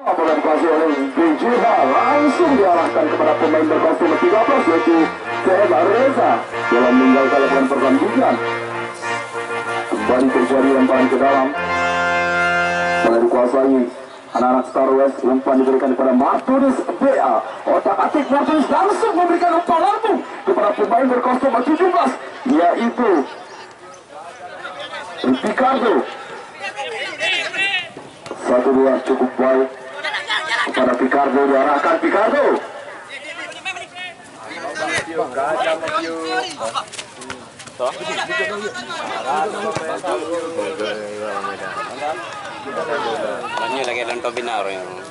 Bola dikuasai oleh BJH, langsung diarahkan kepada pemain berkostum 13 yaitu TM Reza dalam meninggalkan lapangan pertandingan. Kembali terjadi lemparan ke dalam. Bola dikuasai anak-anak Star West, umpan diberikan kepada Martinez BA. Otak-atik Martinez langsung memberikan umpan langsung kepada pemain berkostum 17 yaitu Ricardo. 1-2 cukup baik kepada Ricardo, diarahkan Ricardo.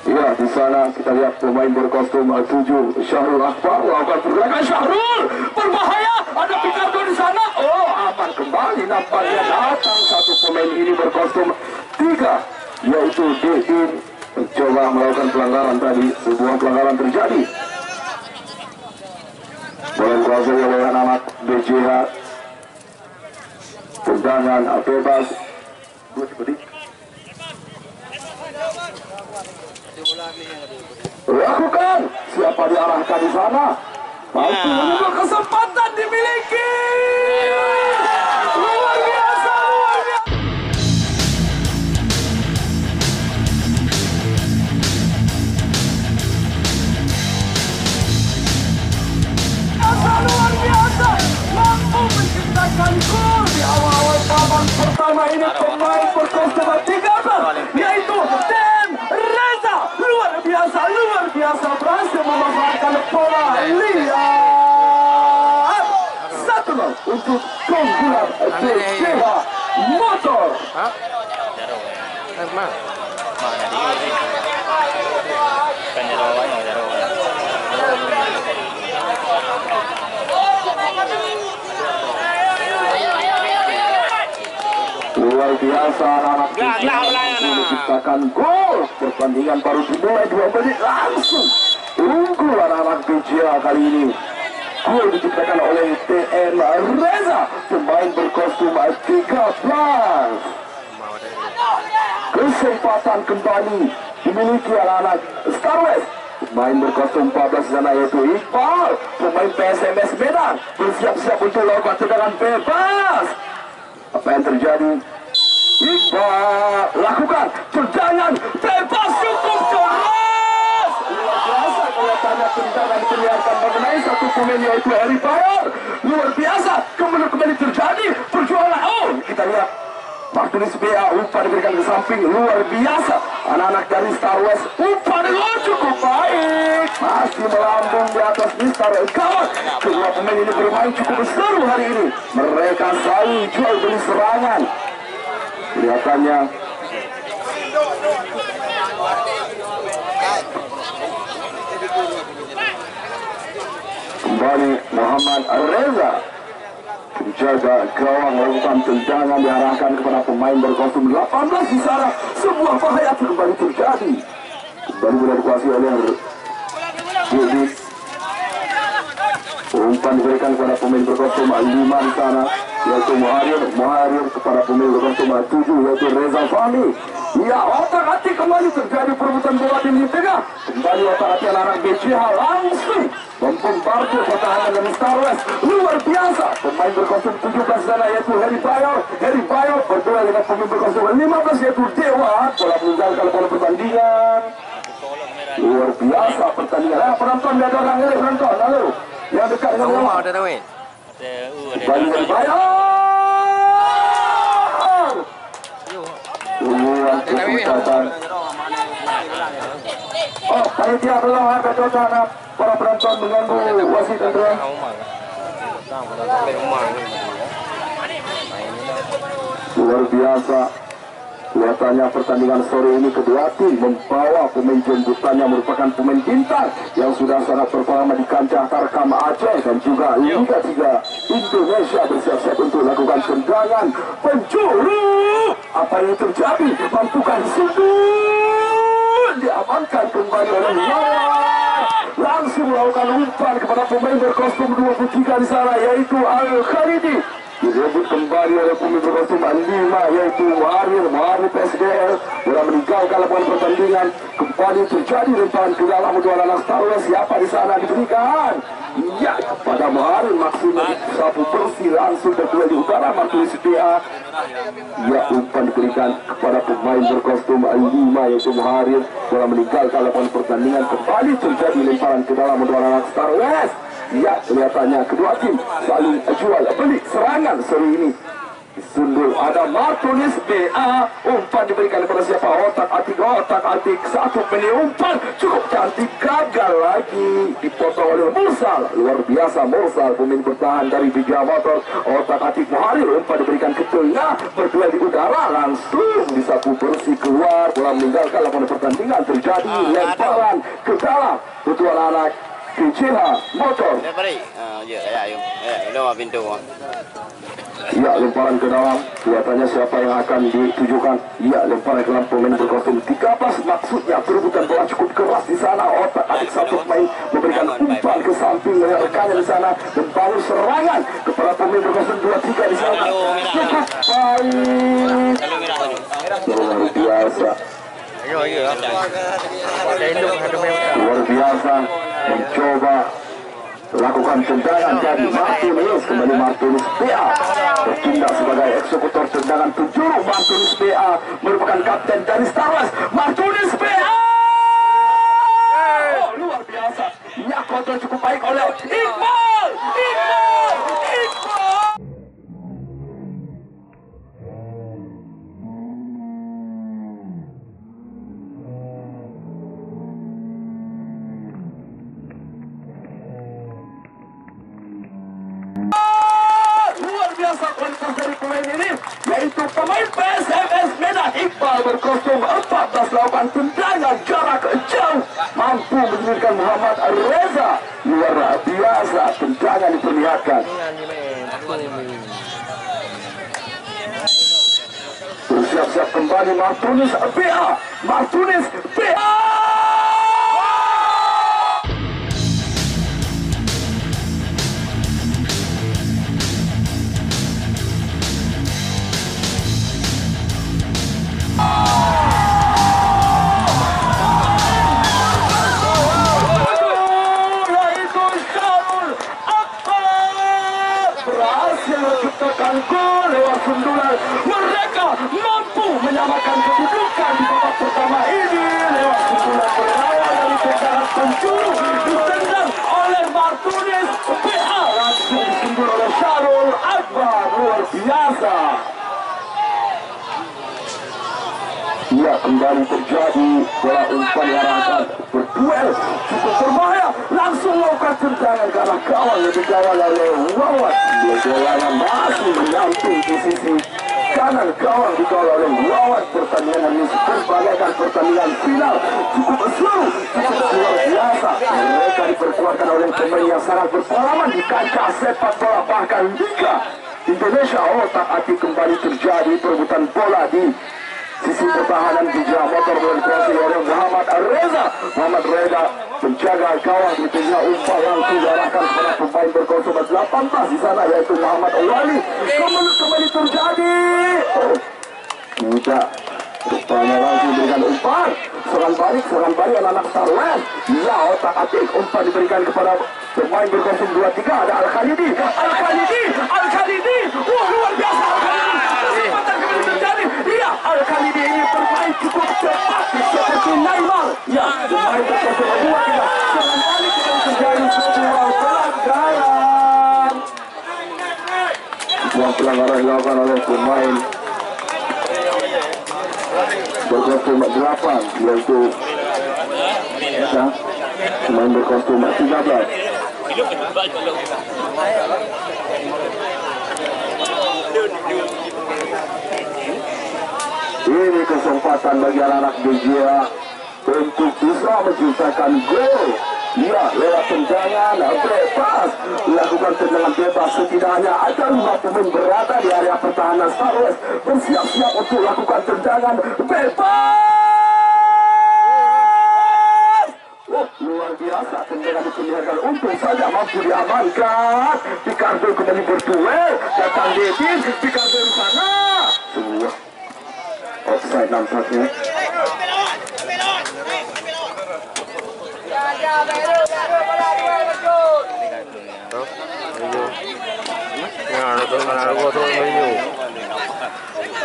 Iya, di sana kita lihat pemain berkostum 7 Syahrul Akbar melakukan pergerakan. Syahrul berbahaya, ada Ricardo di sana. Oh, aman kembali, nampaknya datang satu pemain ini berkostum 3 yaitu Dedin mencoba melakukan pelanggaran tadi. Sebuah pelanggaran terjadi. Bola dikuasai oleh anak BJH. Tendangan bebas. Lakukan. Siapa diarahkan di sana? Mampu menunggu kesempatan dimiliki. Luar biasa, luar biasa. Luar biasa, mampu menciptakan gol di awal-awal babak pertama ini. Pemain berkostum 13 yaitu TM Reza, luar biasa berhasil memanfaatkan bola liar. 1-0 untuk keunggulan BJH Motor. Luar biasa anak menciptakan gol. Pertandingan baru dimulai 2 menit langsung unggul anak-anak BJH kali ini. Gol diciptakan oleh TM Reza, pemain berkostum 13. Kesempatan kembali dimiliki anak-anak Star West. Pemain berkostum 14 sana yaitu Iqbal, pemain PSMS Medan, bersiap-siap untuk melakukan tendangan bebas. Apa yang terjadi? Iqbal lakukan tendangan bebas cukup keras. Luar biasa kelihatannya tendangan diperlihatkan mengenai satu pemain yaitu Harry Bayer. Luar biasa, kemudian kembali terjadi perjuangan. Oh, kita lihat Martinez BA, umpan diberikan ke samping. Luar biasa anak-anak dari Star West, umpan cukup baik, masih melambung di atas Mister Gawat. Kedua pemain ini bermain cukup seru hari ini. Mereka selalu jual beli serangan. Kelihatannya kembali Muhammad Reza menjaga gawang, melakukan tendangan diarahkan kepada pemain berkostum 18 di sana. Sebuah bahaya kembali terjadi. Kembali boleh dikuasai oleh Dedis. Umpan diberikan kepada pemain berkostum 5 di sana yaitu Muharir kepada pemain berkostum 7 yaitu Reza Fahmi. Ya, otak-atik kembali terjadi perebutan bola di lini tengah. Kembali otak-atik anak BJH langsung membombardir pertahanan dari Star West. Luar biasa pemain berkostum 17 sana yaitu Harry Bayer berdua dengan pemain berkostum 15 yaitu Dewa. Bola meninggalkan bola pertandingan. Luar biasa pertandingan. Penonton dia ada orang ini, penonton lalu yang dekat dengan bola. Kembali Harry Bayer. Oh, panitia belum ada sana. Para penonton mengganggu wasit dan luar biasa. Kelihatannya pertandingan sore ini kedua tim membawa pemain jemputannya merupakan pemain bintang yang sudah sangat berpengalaman di kancah Tarkam Aceh dan juga Liga 3 Indonesia, bersiap-siap untuk melakukan tendangan penjuru. Apa yang terjadi? Mampukah sudut diamankan kembali oleh Lawan. Langsung melakukan umpan kepada pemain berkostum 23 di sana yaitu Al Khalidi. direbut kembali oleh pemain berkostum 5 yaitu Muharrir PSGL. Bola meninggalkan lapangan pertandingan, kembali terjadi lemparan ke dalam untuk anak Star Wars. Siapa di sana diberikan? Ya, kepada Muharrir, maksudnya sapu bersih langsung terduel di utara Martinez PA. Ya, umpan diberikan kepada pemain berkostum 5 yaitu Muharrir. Bola meninggalkan lapangan pertandingan, kembali terjadi lemparan ke dalam untuk anak Star Wars. Ya, kelihatannya kedua tim saling jual beli serangan seri ini. Sundul ada Martinez BA, umpan diberikan kepada siapa? Otak atik satu pilih umpan cukup cantik, gagal lagi, dipotong oleh Mursal. Luar biasa Mursal, pemain bertahan dari Bija Motor. Otak atik Muharrir, umpan diberikan ke tengah, berduel di udara, langsung disapu bersih keluar. Bola meninggalkan lapangan pertandingan, terjadi lemparan ke dalam untuk anak Bija Motor. Ya, lemparan ke dalam, kelihatannya siapa yang akan ditujukan. Ya, lemparan ke dalam pemain berkostum 13, maksudnya perebutan bola cukup keras di sana. Otak atik satu pemain memberikan umpan ke samping rekannya di sana, membangun serangan kepada pemain berkostum 23 di sana. Cukup baik, luar biasa, luar biasa mencoba lakukan tendangan dari Martinez. Kembali Martinez PA bertindak sebagai eksekutor tendangan penjuru. Martinez PA merupakan kapten dari Star Wars. Martinez PA, oh, luar biasa, ya, kontrol cukup baik oleh Iqbal. Kualitas dari pemain ini yaitu pemain PSMS Medan, Iqbal berkostum 14, lakukan tendangan jarak jauh, mampu menyingkirkan Muhammad Reza. Luar biasa tendangan diperlihatkan. Bersiap-siap kembali Martinez PA. Berhasil menciptakan gol lewat sundulan. Mereka mampu menyamakan kedudukan di babak pertama ini lewat sundulan berawal dari tendangan penjuru, ditendang oleh Martinez PA, langsung disundul oleh Syarul Akbar. Luar biasa. Ya, kembali terjadi bola umpan diarahkan, berduel cukup berbahaya, langsung melakukan tendangan ke arah gawang yang dikawal oleh Wawan. Bolanya masih menyamping di sisi kanan gawang, dikawal oleh Wawan. Pertandingan ini bagaikan pertandingan final, cukup seru, cukup luar biasa. Mereka diperkuatkan oleh pemain yang sangat berpengalaman di kancah sepak bola bahkan Liga Indonesia. Otak atik kembali terjadi perebutan bola di sisi pertahanan. Bija Motor dikuasai oleh Muhammad Reza menjaga gawang di tengah, umpan langsung diarahkan kepada pemain berkostum 18 di sana yaitu Muhammad Wali. Kembali terjadi, tidak, rupanya langsung diberikan umpan. Serangan balik anak Star Wars. Ya, otak atik, umpan diberikan kepada pemain berkostum 23 ada Al-Khalidi. Wah, luar biasa kesempatan kembali terjadi. Iya, Al-Khalidi ini bermain cukup cepat seperti Neymar. Ya, pemain berkostum 23 serangan balik kembali terjadi sebuah pelanggaran. Sebuah pelanggaran dilakukan oleh pemain berkostum 8 yaitu pemain berkostum 13. Ini kesempatan bagi anak-anak BJA untuk bisa menciptakan gol. Ya, lewat tendangan bebas, lakukan tendangan bebas. Setidaknya ada 5 pemain berada di area pertahanan Star Wars bersiap-siap untuk lakukan tendangan bebas. Luar biasa tendangan Perlihatkan untung saja mampu diamankan. Picardo kembali berduel. Datang Devin. Picardo di sana. Sebuah offside nampaknya.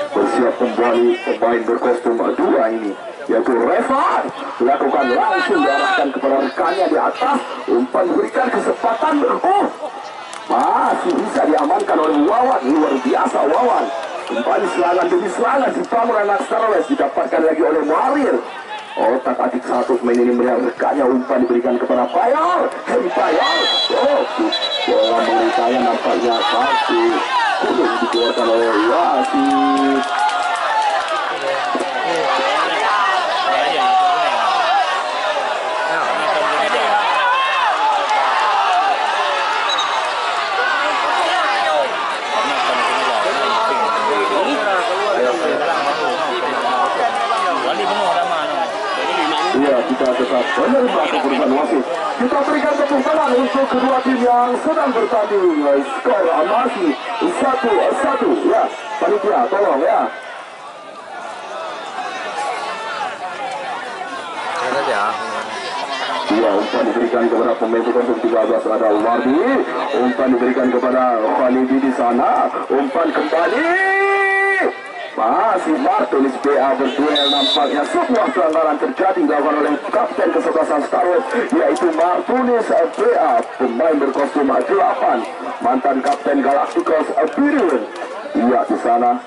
Bersiap kembali pemain berkostum dua ini, yaitu Revan. Lakukan langsung diarahkan kepada rekannya di atas. Umpan berikan kesempatan. Masih bisa diamankan oleh Wawan. Luar biasa Wawan. Kembali serangan demi serangan si Pamuran Starwest didapatkan lagi oleh Marir. Otak atik satu pemain ini melihat rekannya. Umpan diberikan kepada Payol. Heri Payol. Bola mengeritanya nampaknya kartu kuning dikeluarkan oleh Wasit. Iya, kita tetap menerima keputusan wasit. Kita berikan tepuk tangan untuk kedua tim yang sedang bertanding. Skor masih 1-1. Ya, panitia tolong ya. Iya, umpan diberikan kepada pemain untuk 13 ada Wardi. Umpan diberikan kepada Khalidi di sana. Umpan kembali. Masih Martunis BA berduel. Nampaknya sebuah pelanggaran terjadi dilakukan oleh kapten kesebelasan Starwest, yaitu Martunis BA, pemain berkostum 8, mantan kapten Galacticos Birin. Iya, di sana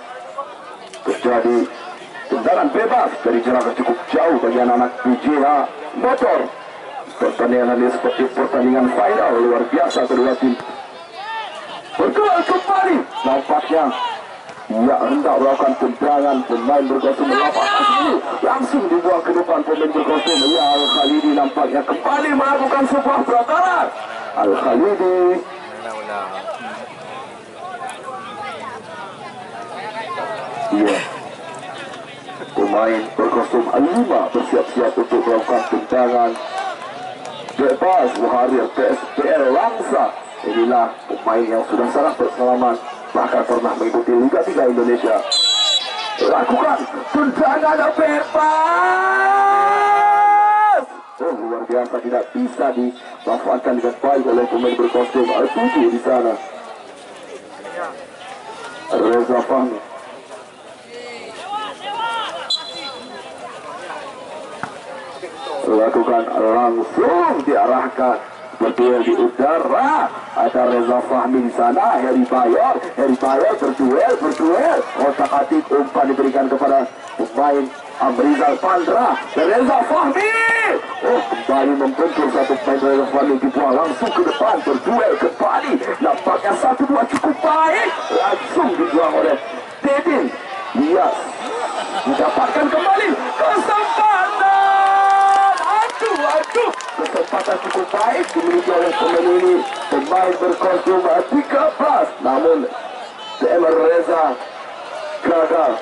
terjadi tendangan bebas dari jarak cukup jauh bagi anak-anak BJH Motor. Pertandingan ini seperti pertandingan final. Luar biasa kedua tim berduel kembali. Nampaknya ia hendak melakukan tendangan. Pemain berkostum 8 ini langsung dibuang ke depan pemain berkostum. Ya, Al-Khalidi nampaknya kembali melakukan sebuah pelanggaran. Al-Khalidi iya, pemain berkostum 5 bersiap-siap untuk melakukan tendangan bebas. Muharir PSPL Langsa. Inilah pemain yang sudah sangat berpengalaman, bahkan pernah mengikuti Liga 3 Indonesia. Lakukan tendangan bebas. Luar biasa, tidak bisa dimanfaatkan dengan baik oleh pemain berkostum 7 di sana. Reza Fahmi. Lakukan langsung diarahkan berduel di udara. Ada Reza Fahmi di sana. Heri Bayor berduel. Otak atik umpan diberikan kepada pemain Amrizal Pandra. Dan Reza Fahmi kembali membentur satu pemain. Reza Fahmi dibuang langsung ke depan. Berduel kembali. Nampaknya 1-2 cukup baik. Langsung dibuang oleh Dedin. Yes, didapatkan kembali kesempatan. Kesempatan cukup baik dimiliki oleh pemain ini, pemain berkostum 13. Namun TM Reza gagal.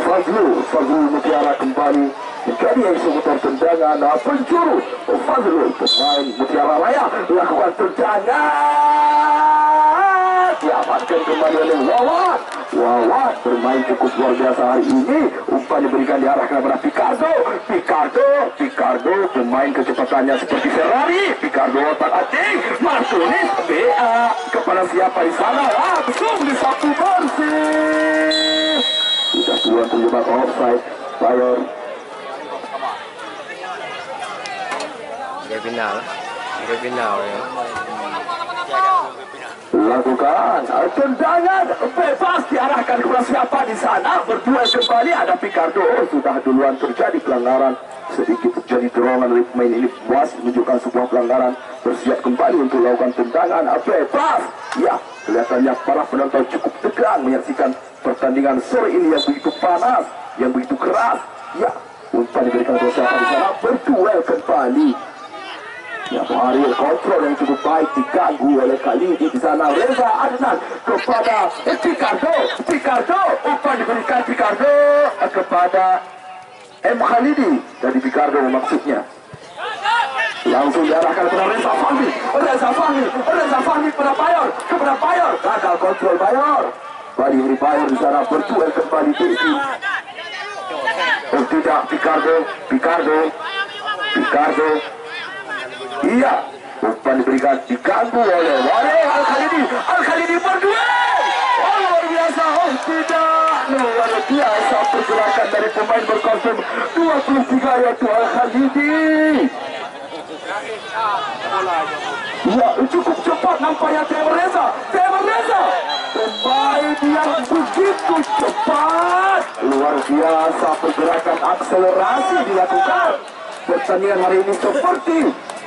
Fazlul Mutiara kembali menjadi eksekutor tendangan. Pencuru Fazlul, pemain Mutiara Raya, lakukan tendangan, diamankan kembali oleh Wawan bermain cukup luar biasa hari ini. Umpan diberikan diarahkan kepada Picardo, pemain kecepatannya seperti Ferrari. Picardo otak atik. Martunis BA kepada siapa di sana? Langsung disapu bersih. Sudah duluan terjebak offside. Bayor. Final ya. Lakukan tendangan bebas diarahkan kepada siapa di sana. Berduel kembali ada Picardo. Sudah duluan terjadi pelanggaran. Sedikit terjadi dorongan dari pemain ini. Puas menunjukkan sebuah pelanggaran. Bersiap kembali untuk melakukan tendangan bebas. Ya, kelihatannya para penonton cukup tegang menyaksikan pertandingan sore ini yang begitu panas, yang begitu keras. Ya, umpan diberikan kepada siapa di sana. Berduel kembali. Ya, Muharir kontrol yang cukup baik diganggu oleh Khalidi di sana. Reza Adnan kepada Picardo. Umpan diberikan Picardo kepada M. Khalidi dari Picardo maksudnya. Langsung diarahkan kepada Reza Fahmi. Reza Fahmi kepada Bayor. Gagal kontrol Bayor. Bari Bayor di sana berduel kembali Teki. Oh tidak, Picardo. Iya, umpan diberikan, diganggu oleh Al Khalidi berduel. Oh luar biasa, oh tidak, luar biasa pergerakan dari pemain berkostum 23 yaitu Al Khalidi. Ya, cukup cepat nampaknya Temer Reza. Pemain yang begitu cepat. Luar biasa pergerakan akselerasi dilakukan. Pertandingan hari ini seperti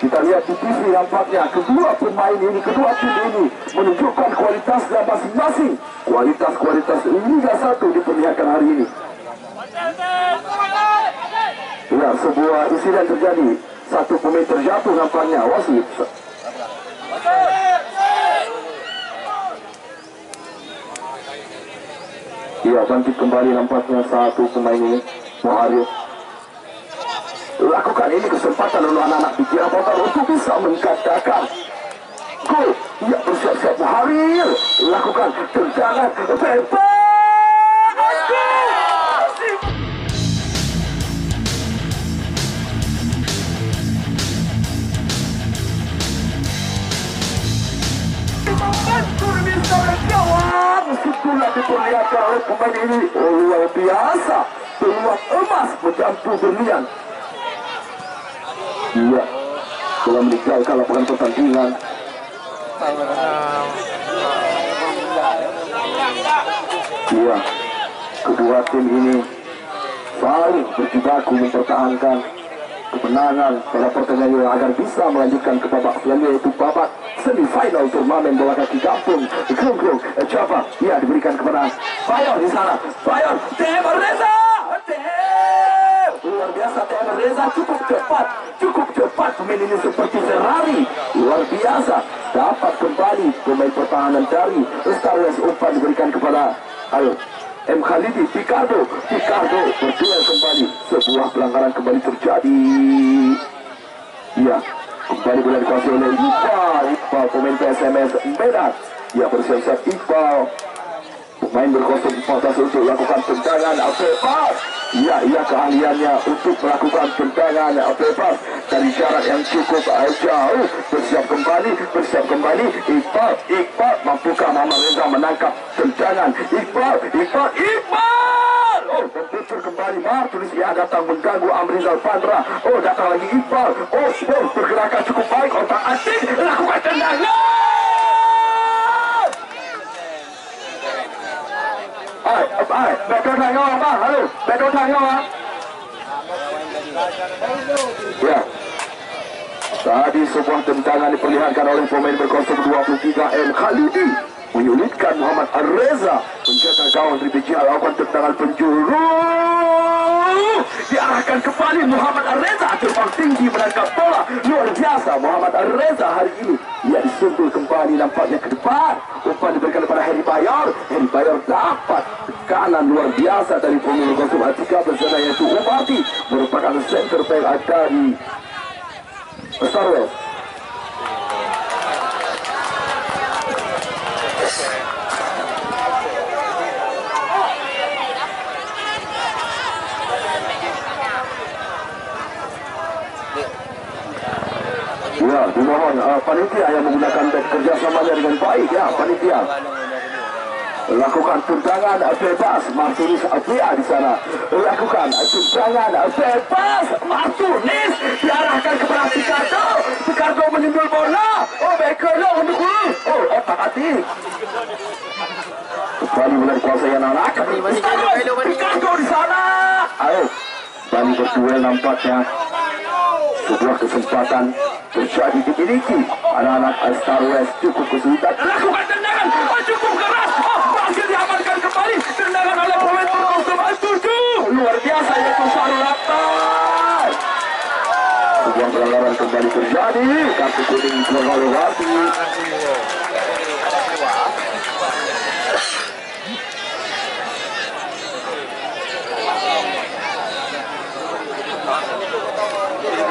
kita lihat di TV nampaknya kedua pemain ini, kedua tim ini menunjukkan kualitasnya masing-masing. Kualitas Liga 1 diperlihatkan hari ini. Ya, sebuah insiden terjadi. Satu pemain terjatuh nampaknya, wasit. Ya, bangkit kembali nampaknya satu pemain ini, Muharif. Lakukan ini kesempatan untuk anak-anak di kira total untuk bisa mengatakan gol. Ya, bersiap-siap Muharif. Lakukan tendangan bebas. Situlah diperlihatkan oleh pemain ini. Oh, luar biasa, peluang emas mencampur berlian. Iya, telah meninggalkan lapangan pertandingan. Iya, kedua tim ini saling berjibaku mempertahankan kemenangan pada pertandingan agar bisa melanjutkan ke babak selanjutnya, yaitu babak semifinal turnamen bola kaki kampung Klung Java. Ya, diberikan kepada Bayor di sana. Temer Reza. Luar biasa Temer Reza, cukup cepat pemain ini seperti Ferrari. Luar biasa, dapat kembali pemain pertahanan dari Star Wars. Umpan diberikan kepada M. Khalidi. Picardo berduel kembali. Sebuah pelanggaran kembali terjadi. Ya, kembali bola dikuasai oleh Iqbal pemain PSMS Medan. Ya, bersiap-siap Iqbal pemain berkostum 14 untuk melakukan tendangan bebas. Ya, keahliannya untuk melakukan tendangan bebas dari jarak yang cukup jauh. Bersiap kembali Iqbal mampukah Muhammad Reza menangkap tendangan Iqbal. Oh, berputar kembali Martulis. Ya, datang mengganggu Amrizal Pandra. Oh, datang lagi Iqbal. Oh, pergerakan cukup baik, otak atik, lakukan tendangan. Betul tengok apa? Halo, betul tengok apa? Ya, tadi sebuah tendangan diperlihatkan oleh pemain berkostum 23 M. Khalidi menyulitkan Muhammad Reza menjaga gawang dari BJH. Lakukan tendangan penjuru, diarahkan kembali Muhammad Reza, terbang tinggi menangkap bola. Luar biasa Muhammad Reza hari ini. Ia disuntul kembali nampaknya ke depan. Umpan diberikan kepada Heri Bayor dapat tekanan luar biasa dari pemain berkostum 13 yaitu Umarti, merupakan center back dari Star Wars. Ya, dimohon panitia yang menggunakan bed kerjasamanya dengan baik. Ya, panitia lakukan tendangan bebas. Martunis Abia di sana lakukan tendangan bebas. Martunis diarahkan kepada Picardo menimbul bola. Oh, Bekelo untuk otak atik. Kembali mulai dikuasai anak-anak. Picardo di sana. Ayo, Bali berduel nampaknya. Sebuah kesempatan terjadi dimiliki anak-anak Star West. Cukup kesulitan, lakukan tendangan cukup keras. Berhasil diamankan kembali tendangan oleh pemain berkostum 7. Luar biasa yaitu Sarul Akhtar. Sebuah pelanggaran kembali terjadi. Kartu kuning keluar oleh wasit.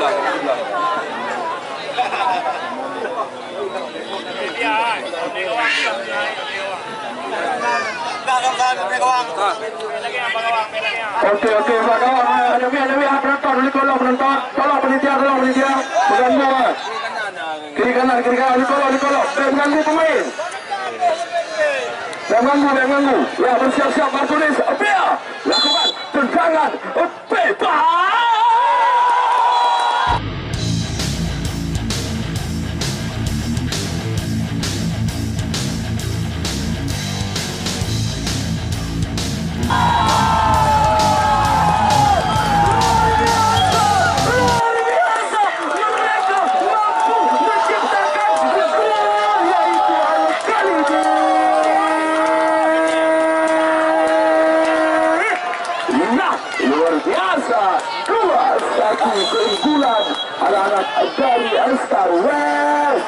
Oke, Pak kawan. Ada penonton, penonton. Tolong penitia. Mengganggu. Kiri kanan, dikolong. Mengganggu pemain. Mengganggu. Ya, bersiap-siap Martinez. Opia. Lakukan tendangan. Bebas. Keunggulan anak-anak dari Star West.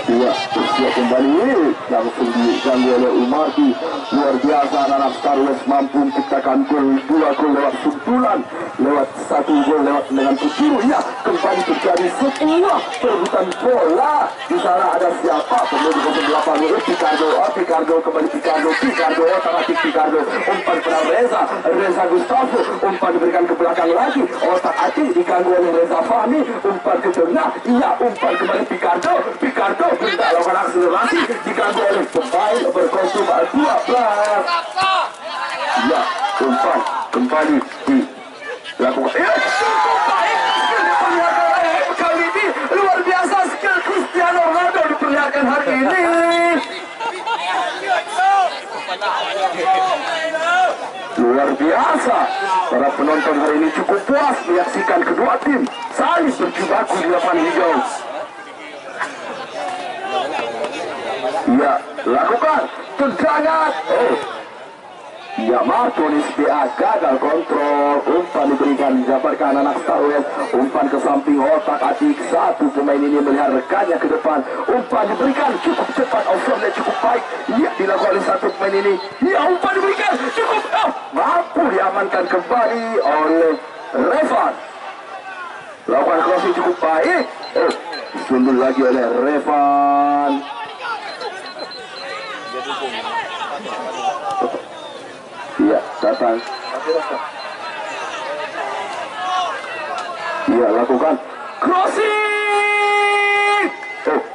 Iya, usia kembali langsung diganggu oleh Umardi. Luar biasa, anak Star West mampu menciptakan gol, 2 gol lewat sundulan, lewat 1 gol lewat dengan Kutiru. Ya, kembali terjadi sebuah perebutan bola. Di sana ada siapa? Pemain 08 Picardo kembali Picardo otak-atik Picardo, umpan pada Reza Gustavo, umpan diberikan ke belakang lagi, otak-atik diganggu oleh Reza Fahmi, umpan ke tengah, iya, umpan kembali Picardo tidak lakukan akselerasi, diganggu oleh pemain berkostum 12. Ya, umpan kembali dilakukan. Cukup baik skill diperlihatkan oleh kali ini, luar biasa skill Cristiano Ronaldo diperlihatkan hari ini. Luar biasa, para penonton hari ini cukup puas menyaksikan kedua tim saling berjibaku di lapangan hijau. Ya, lakukan tendangan. Ya, Martinez BA gagal kontrol, umpan diberikan didapatkan anak Star West, umpan ke samping otak-atik, satu pemain ini melihat rekannya ke depan, umpan diberikan cukup cepat, offside cukup baik, ya, dilakukan oleh satu pemain ini, ya, umpan diberikan cukup, mampu diamankan kembali oleh Revan. Lakukan crossing cukup baik, sundul lagi oleh Revan. Iya, datang. Iya, lakukan crossing.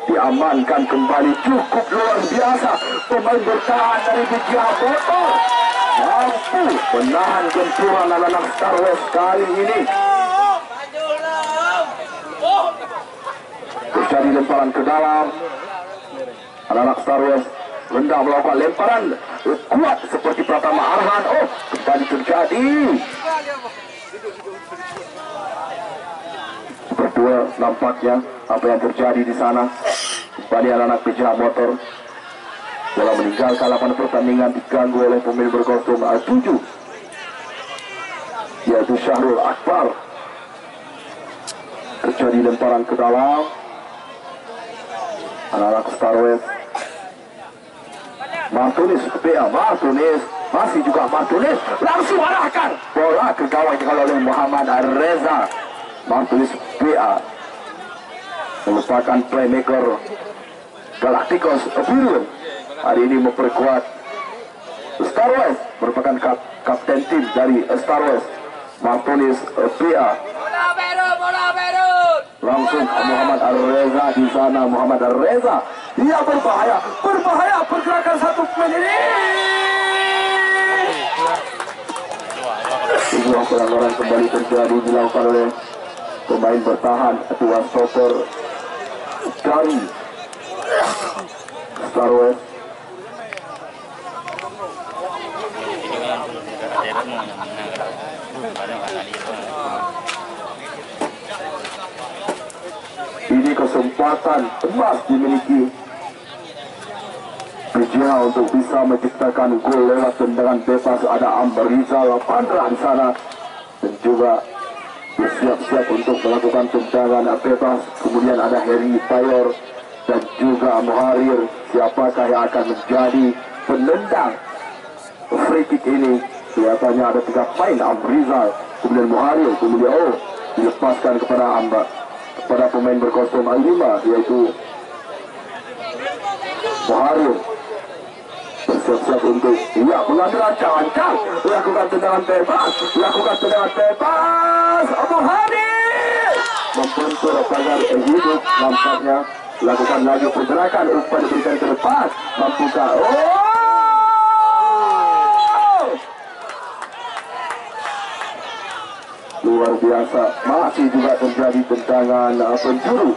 Diamankan kembali, cukup luar biasa. Pemain bertahan dari Bijaboto mampu menahan gempuran anak-anak Star West kali ini. Terjadi lemparan ke dalam. Anak-anak Star West hendak melakukan lemparan kuat seperti Pratama Arhan. Kembali terjadi. Berdua nampaknya apa yang terjadi di sana. Kembali anak-anak PJ Motor dalam meninggalkan lapangan pertandingan diganggu oleh pemain berkostum 7, yaitu Syahrul Akbar. Terjadi lemparan ke dalam. Anak-anak Star West. Martinez, masih juga Martinez, langsung arahkan bola ke gawang oleh Muhammad Reza. Martinez BA melupakan playmaker Galacticos biru hari ini memperkuat Star West, merupakan kapten tim dari Star West. Martinez BA langsung Muhammad Reza di sana. Muhammad Reza, dia berbahaya pergerakan satu pemain ini. Sebuah pelanggaran kembali terjadi dilakukan oleh pemain bertahan, dua stopper dari Star West. Ini kesempatan emas dimiliki PJH untuk bisa menciptakan gol lewat tendangan bebas. Ada Amber Rizal Pandra di sana dan juga bersiap-siap untuk melakukan tendangan bebas. Kemudian ada Heri Bayor dan juga Muharir. Siapakah yang akan menjadi penendang free kick ini Kelihatannya ada 3 pemain, Amrizal, kemudian Muharil, kemudian dilepaskan kepada pemain berkostum Al-5, yaitu Muharil. Bersiap-siap untuk mengambil ancang-ancang, lakukan tendangan bebas, Abu Hadi membentur pagar hidup, nampaknya lakukan lagi pergerakan, umpan diberikan ke depan, mampukah? Luar biasa, masih juga terjadi tendangan penjuru.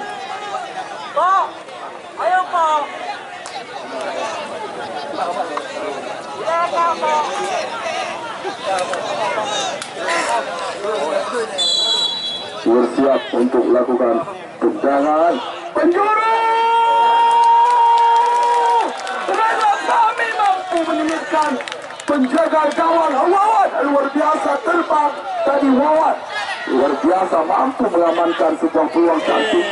Ayo Pak. Bersiap untuk lakukan tendangan penjuru. Reza Fahmi mampu menyulitkan penjaga gawang Wawan. Luar biasa terbang tadi Wawan. Luar biasa mampu mengamankan sebuah peluang cantik.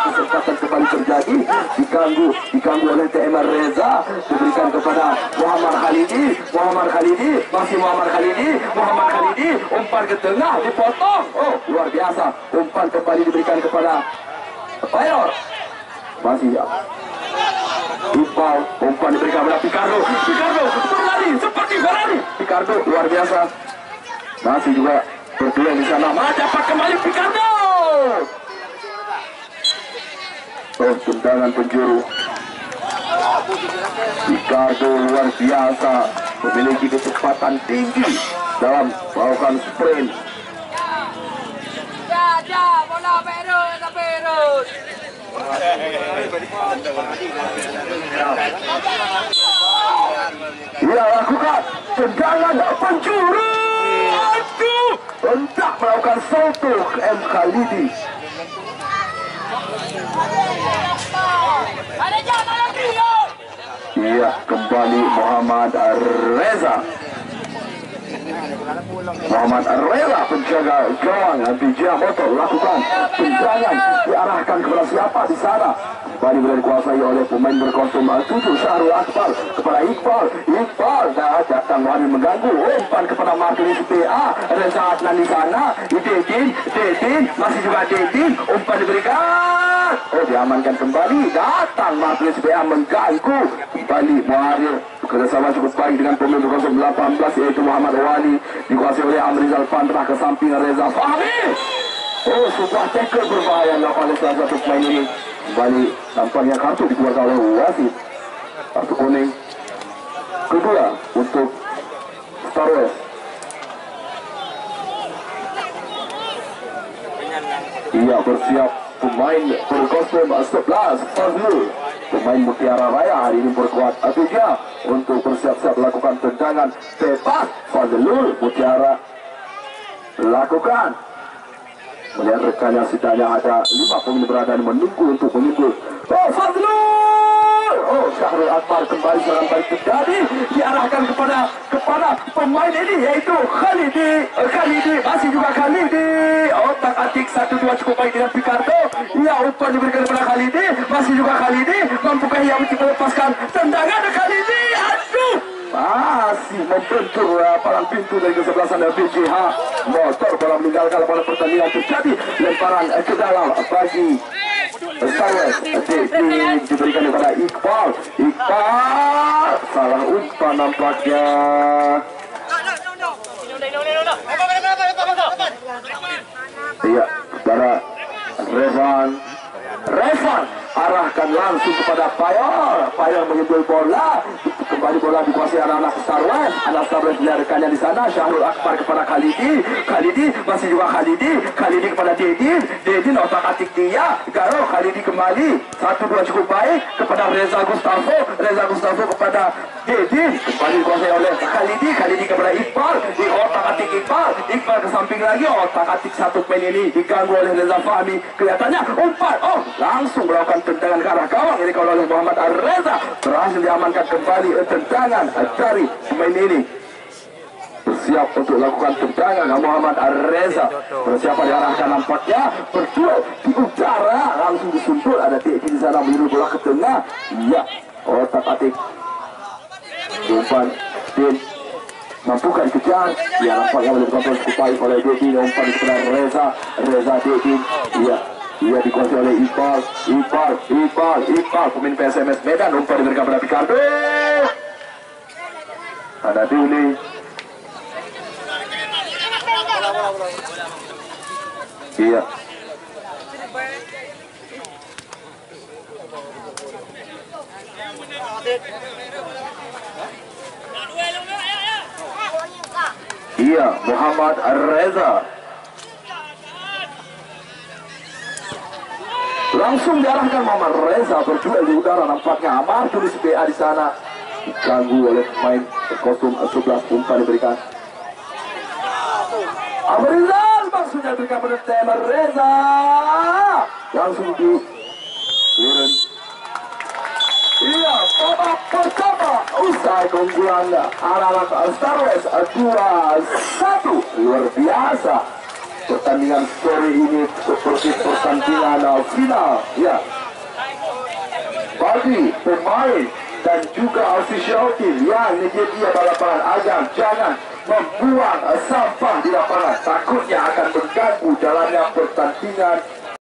Kesempatan kembali terjadi, diganggu oleh TMR Reza, diberikan kepada Muhammad Khalidi, masih Muhammad Khalidi, umpan ke tengah, dipotong. Luar biasa, umpan kembali diberikan kepada Payor, masih Iqbal, umpan diberikan kepada Picardo berlari seperti Ferrari. Picardo luar biasa, masih juga berduel di sana, dapat kembali Picardo. Tendangan penjuru. Picardo luar biasa, memiliki kecepatan tinggi dalam melakukan sprint. Bola Perut. Ia lakukan tendangan penjuru. Aduh, hendak melakukan salto M. Khalidi. Iya, kembali Muhammad Reza. Penjaga gawang Bijia Motor lakukan tendangan, diarahkan kepada siapa di sana. Kembali dikuasai oleh pemain berkostum 7 Syahrul Akbar kepada Iqbal datang Wani mengganggu, umpan kepada Markelis PA, Reza Adnan di sana, Dedin, masih juga Dedin, umpan diberikan, diamankan kembali, datang Markelis PA mengganggu, kembali Muharil. Kerjasama cukup baik dengan pemain berkostum 18 yaitu Muhammad Wali, dikuasai oleh Amrizal Pandrah ke samping Reza Fahmi. Sebuah tackle berbahaya dilakukan oleh salah satu pemain ini. Kembali tampaknya kartu dikeluarkan oleh wasit, kartu kuning kedua untuk Star West. Ia bersiap pemain berkostum 11 Fazlul, pemain Mutiara Raya hari ini berkuat Abidja untuk bersiap-siap melakukan tendangan bebas. Fazlul Mutiara lakukan, melihat rekannya setidaknya ada 5 pemain berada menunggu untuk memikul. Fazlul, Syahrul Akbar kembali serangan balik terjadi, diarahkan kepada pemain ini yaitu Khalidi, masih juga Khalidi. Otak atik 1-2 cukup baik dengan Picardo. Ia umpan diberikan kepada Khalidi, masih juga Khalidi, mampukah ia melepaskan tendangan Khalidi? Aduh, masih membentur palang pintu dari kesebelasan BJH Motor. Bola meninggalkan lapangan pertandingan, terjadi lemparan ke dalam bagi Star West. Diberikan kepada Iqbal, salah umpan nampaknya. Iya, kepada Revan arahkan langsung kepada Payor menyentuh bola. Kembali bola dikuasai anak Star West. Melihat rekannya di sana, Syahrul Akbar kepada Khalidi, masih juga Khalidi kepada Dedin, otak atik dia, Garo, Khalidi kembali, 1-2 cukup baik kepada Reza Gustavo kepada Dedin, kembali dikuasai oleh Khalidi kepada Iqbal, di otak atik Iqbal ke samping lagi, otak atik satu pemain ini diganggu oleh Reza Fahmi, kelihatannya umpan, langsung melakukan tendangan ke arah gawang. Ini kalau oleh Muhammad Reza berhasil diamankan kembali tendangan dari pemain ini. Bersiap untuk lakukan tendangan Muhammad Reza, bersiap diarahkan nampaknya berduel di udara, langsung disuntul, ada di sana mengirim bola ke tengah. Iya, otak atik umpan Mampukah dikejar? Ya, nampaknya boleh dikontrol cukup baik oleh Dedin. Umpan di sebelah Reza Dedin. Ia dikuasai oleh Iqbal, pemain PSMS Medan. Umpan diberikan pada Picardo. Ada Duli. Iya. Iya, Muhammad Reza. Langsung diarahkan Muhammad Reza berduel di udara. Nampaknya Amar tulis BA di sana diganggu oleh pemain kostum 11. Umpan diberikan. Amrizal maksudnya berikan pada Taylor Reza. Langsung di clearance. Iya, babak pertama usai keunggulan anak-anak Star Wars 2-1. Luar biasa pertandingan sore ini seperti pertandingan final. Ya, bagi pemain dan juga official team yang menjadi balapan agar jangan membuang sampah di lapangan, takutnya akan mengganggu jalannya pertandingan